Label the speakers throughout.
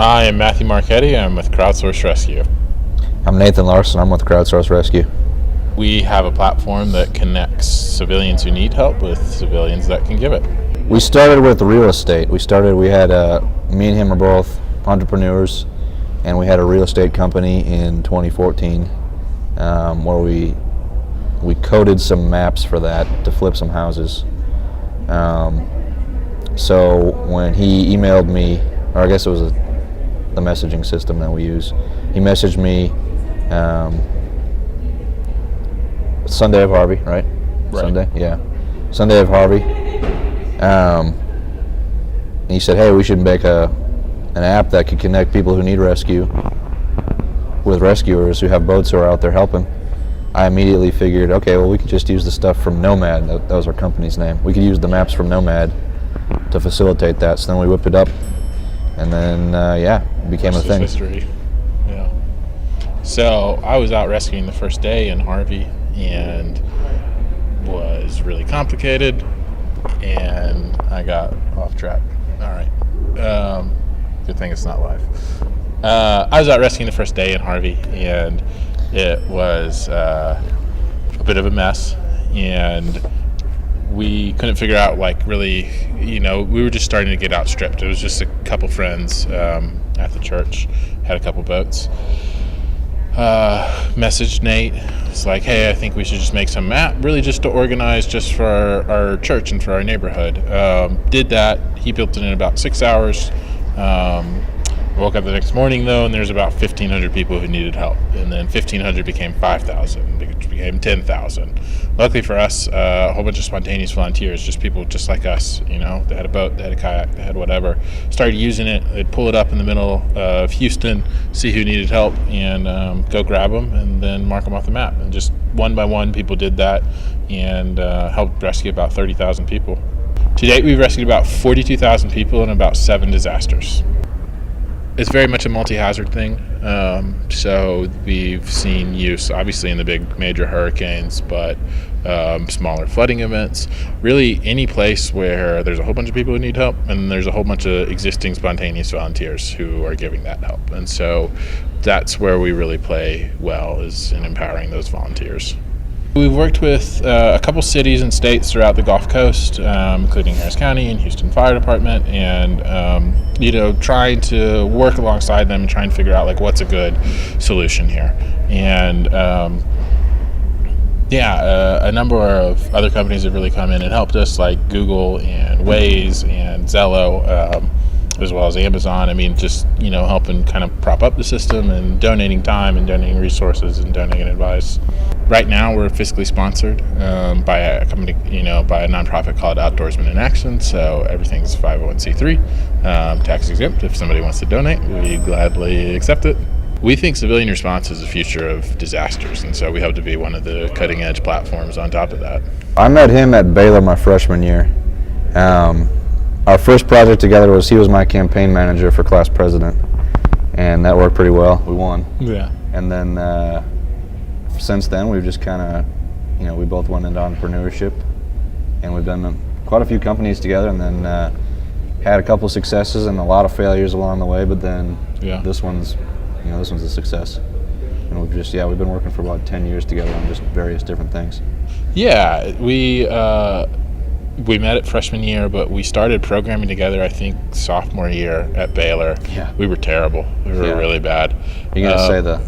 Speaker 1: I am Matthew Marchetti. I'm with CrowdSource Rescue.
Speaker 2: I'm Nathan Larson. I'm with CrowdSource Rescue.
Speaker 1: We have a platform that connects civilians who need help with civilians that can give it.
Speaker 2: We started with real estate. Me and him are both entrepreneurs, and we had a real estate company in 2014 where we coded some maps for that to flip some houses. So when he emailed me, or I guess it was the messaging system that we use, he messaged me Sunday of Harvey, right? Sunday, yeah. Sunday of Harvey. And he said, hey, we should make an app that could connect people who need rescue with rescuers who have boats who are out there helping. I immediately figured, okay, well, we could just use the stuff from Nomad. That was our company's name. We could use the maps from Nomad to facilitate that. So then we whipped it up, and then, it became a thing.
Speaker 1: History. Yeah. So I was out rescuing the first day in Harvey, and was really complicated, and I got off track. All right. Good thing it's not live. I was out rescuing the first day in Harvey, and it was a bit of a mess, and we couldn't figure out, we were just starting to get outstripped. It was just a couple friends at the church, had a couple boats. Messaged Nate. It's like, hey, I think we should just make some map, really just to organize just for our church and for our neighborhood. Did that. He built it in about 6 hours. Woke up the next morning, though, and there's about 1,500 people who needed help. And then 1,500 became 5,000, which became 10,000. Luckily for us, a whole bunch of spontaneous volunteers, just people just like us, they had a boat, they had a kayak, they had whatever, started using it. They'd pull it up in the middle of Houston, see who needed help, and go grab them, and then mark them off the map. And just one by one, people did that, and helped rescue about 30,000 people. To date, we've rescued about 42,000 people in about 7 disasters. It's very much a multi-hazard thing, so we've seen use obviously in the big major hurricanes, but smaller flooding events, really any place where there's a whole bunch of people who need help, and there's a whole bunch of existing spontaneous volunteers who are giving that help. And so that's where we really play well, is in empowering those volunteers. We've worked with a couple cities and states throughout the Gulf Coast, including Harris County and Houston Fire Department, and trying to work alongside them and try and figure out what's a good solution here. And a number of other companies have really come in and helped us, like Google and Waze and Zello, as well as Amazon. Helping kind of prop up the system and donating time and donating resources and donating advice. Right now, we're fiscally sponsored by a company, by a nonprofit called Outdoorsmen in Action. So everything's 501c3, tax exempt. If somebody wants to donate, we gladly accept it. We think civilian response is the future of disasters, and so we hope to be one of the cutting edge platforms on top of that.
Speaker 2: I met him at Baylor my freshman year. Our first project together he was my campaign manager for class president, and that worked pretty well. We won.
Speaker 1: Yeah.
Speaker 2: And then since then, we've just kind of, we both went into entrepreneurship, and we've done quite a few companies together, and then had a couple successes and a lot of failures along the way. But then this one's a success. And we've been working for about 10 years together on just various different things.
Speaker 1: Yeah, we met at freshman year, but we started programming together, I think, sophomore year at Baylor.
Speaker 2: Yeah.
Speaker 1: We were terrible. We were really bad.
Speaker 2: You're going to say the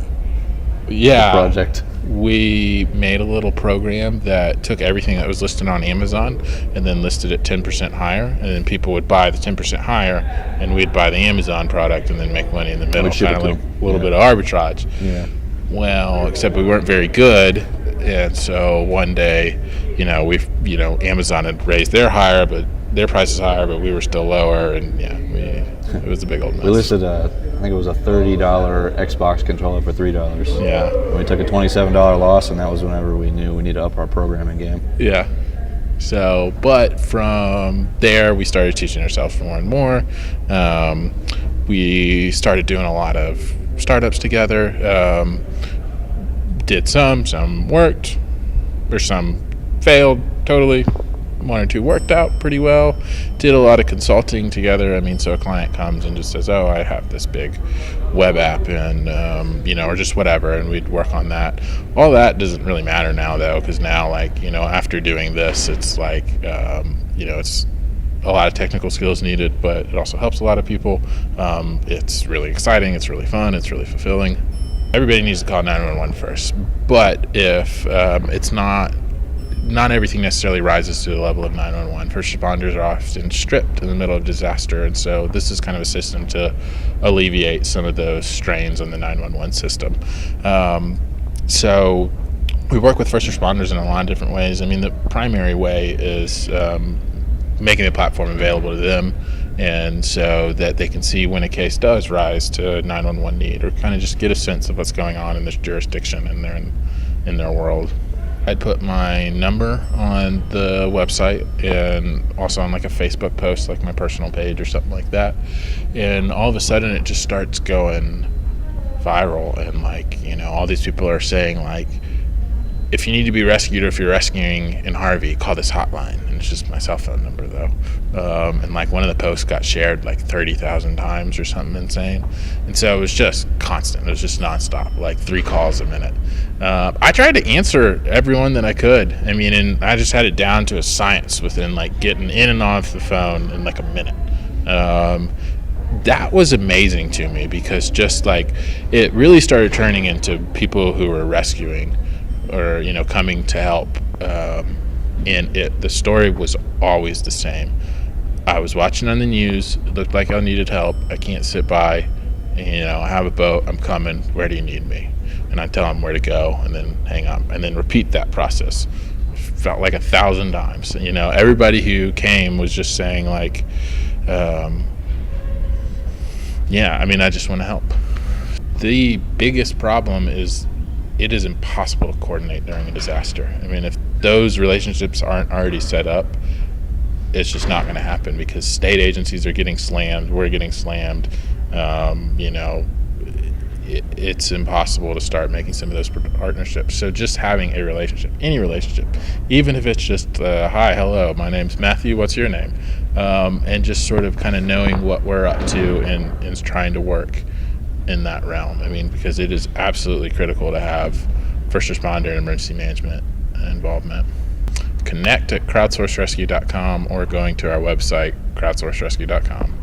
Speaker 2: project?
Speaker 1: We made a little program that took everything that was listed on Amazon and then listed it 10% higher, and then people would buy the 10% higher, and we'd buy the Amazon product and then make money in the middle, kind of like a little bit of arbitrage.
Speaker 2: Yeah.
Speaker 1: Well, except we weren't very good, and so one day, Amazon had raised their prices higher, but we were still lower, and it was a big old mess.
Speaker 2: We listed I think it was a $30 Xbox controller for $3.
Speaker 1: Yeah.
Speaker 2: And we took a $27 loss, and that was whenever we knew we needed to up our programming game.
Speaker 1: Yeah. So, but from there, we started teaching ourselves more and more. We started doing a lot of startups together. Did some worked, or some failed totally. one or two worked out pretty well. Did a lot of consulting together. I mean, so a client comes and just says, oh, I have this big web app and, or just whatever, and we'd work on that. All that doesn't really matter now, though, because now, like, after doing this, it's like, it's a lot of technical skills needed, but it also helps a lot of people. It's really exciting, it's really fun, it's really fulfilling. Everybody needs to call 911 first, but if it's not everything necessarily rises to the level of 911. First responders are often stripped in the middle of disaster, and so this is kind of a system to alleviate some of those strains on the 911 system. So we work with first responders in a lot of different ways. I mean, the primary way is making the platform available to them, and so that they can see when a case does rise to 911 need, or kind of just get a sense of what's going on in this jurisdiction and in their world. I'd put my number on the website and also on like a Facebook post, like my personal page or something like that. And all of a sudden it just starts going viral. And like, all these people are saying like, if you need to be rescued or if you're rescuing in Harvey, call this hotline. And it's just my cell phone number though. And like one of the posts got shared like 30,000 times or something insane. And so it was just constant. It was just nonstop, like 3 calls a minute. I tried to answer everyone that I could. I mean, and I just had it down to a science within like getting in and off the phone in like a minute. That was amazing to me because just like it really started turning into people who were rescuing or coming to help, and the story was always the same. I was watching on the news, it looked like I needed help, I can't sit by, I have a boat, I'm coming, where do you need me? And I tell them where to go and then hang up and then repeat that process. Felt like 1,000 times. Everybody who came was just saying like, I just want to help. The biggest problem is it is impossible to coordinate during a disaster. I mean, if those relationships aren't already set up, it's just not going to happen because state agencies are getting slammed, we're getting slammed. It's impossible to start making some of those partnerships. So just having a relationship, any relationship, even if it's just, hi, hello, my name's Matthew, what's your name? And just sort of kind of knowing what we're up to and trying to work in that realm. I mean, because it is absolutely critical to have first responder and emergency management involvement. Connect at crowdsourcerescue.com or going to our website, crowdsourcerescue.com.